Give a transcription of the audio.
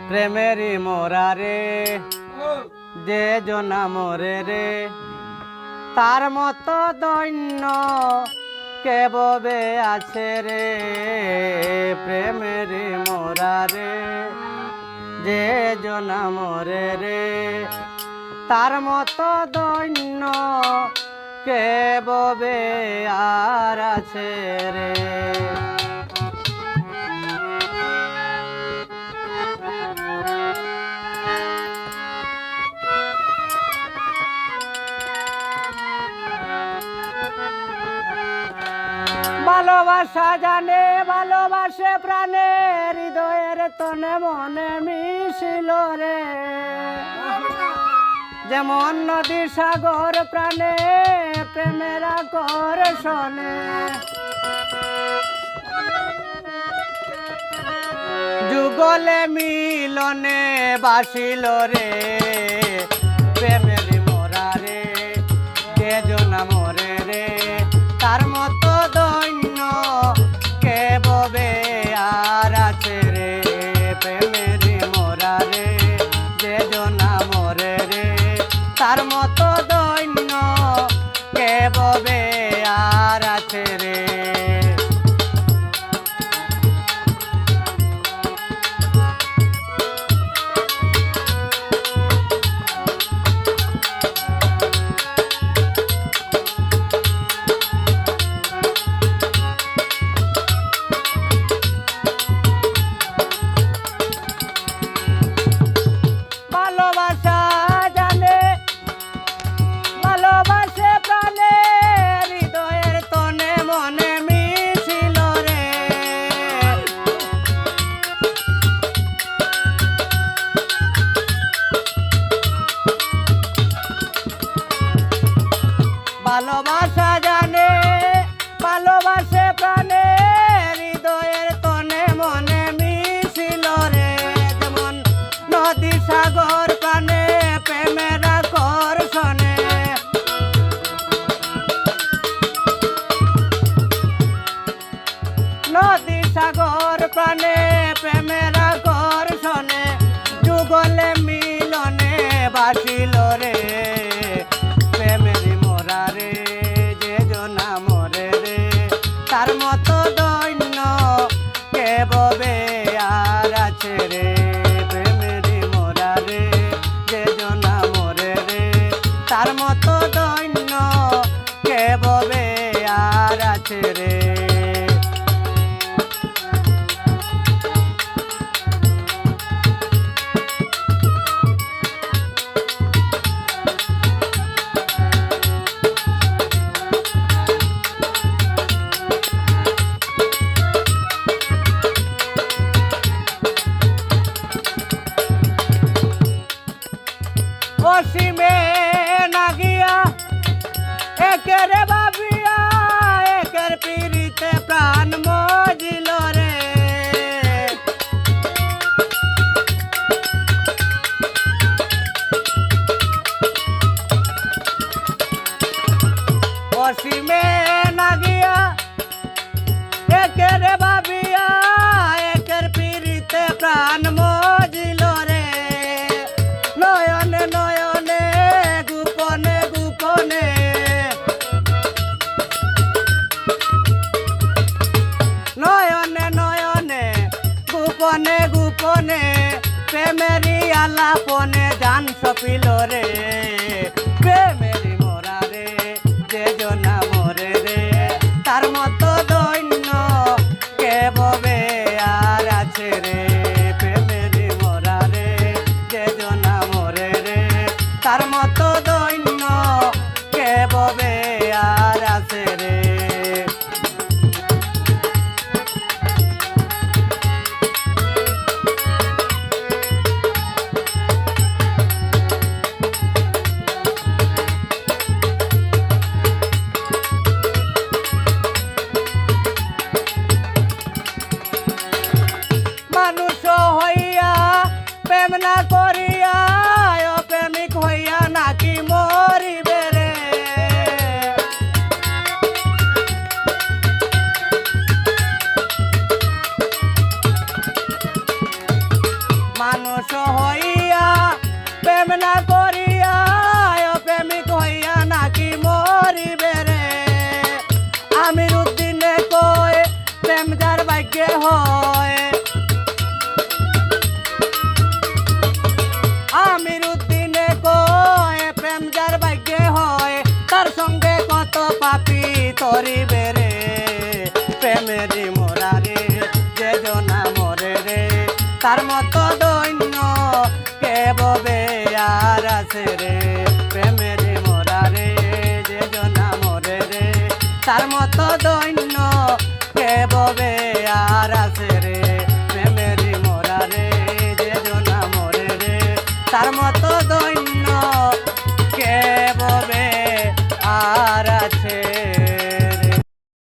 প্রেমেরই মোরারে যে জনা মরে রে তার মতো দৈন্য কে ববে আছে রে প্রেমেরই মোরারে যে জনা মরে রে তার মতো দৈন্য কে ববে আর আছে রে ভালোবাসা জানে ভালোবাসে প্রাণে হৃদয়ের তনে মনে মিশিল রে যেমন নদী সাগর প্রাণে প্রেমের আকর্ষণে যুগলে মিলনে বাসিল রে প্রেমের মোরা রে যে জনা মরে রে তার মতো দৈন্য কে ববে আর আছে রে প্রেমের মোরা রে যে জনা মরে রে তার মতো দৈন্য কে ববে আর আছে রে ভালোবাসা জানে ভালোবাসে প্রাণে হৃদয়ের তনে মনে মিশিল রে যেমন নদী সাগর প্রাণে প্রেমের আকর্ষণে নদী সাগর প্রাণে প্রেমের আকর্ষণে যুগলে মিলনে বাসিল রে তার মতো দৈন্য কে ববে আর আছে রে প্রেমের মোরা রে যে জনা মরে রে তার মতো দৈন্য কে ববে আর আছে রে অসীমে নাগিয়া একের ভাবিয়া একের পিড়িতে প্রাণ মজিল রে অসীমে নাগিয়া একের ভাবিয়া একের পিড়িতে প্রাণ মজিল রে নয়নে নয়নে গোপনে গোপনে নয়নে নয়নে গোপনে গোপনে প্রেমেরি আলাপনে জান সপিল রে প্রেমেরি মোরা রে যে জনা মরে রে তার মতো দৈন্য কে ববে আর আছে রে প্রেমেরি মোরা রে যে জনা মরে রে তার মতো দৈন্য কে ববে আর আছে রে মানুষ হইয়া প্রেম না করিয়া অপ্রেমিক হইয়া নাকি মরিবে রে মানুষ হইয়া প্রেম না করিয়া প্রেমিক হইয়া নাকি মরিবে রে আমির উদ্দিনে কয় প্রেম যার ভাগ্যে হয় আমির উদ্দিনে কয় প্রেম যার ভাগ্যে হয় তার সঙ্গে কত পাপি তরিবে রে প্রেমেরই মোরা রে যে জনা মরে রে তার মতো দৈন্য কে ববে আর আছে রে প্রেমেরই মোরা রে যে জনা মরে রে তার মতো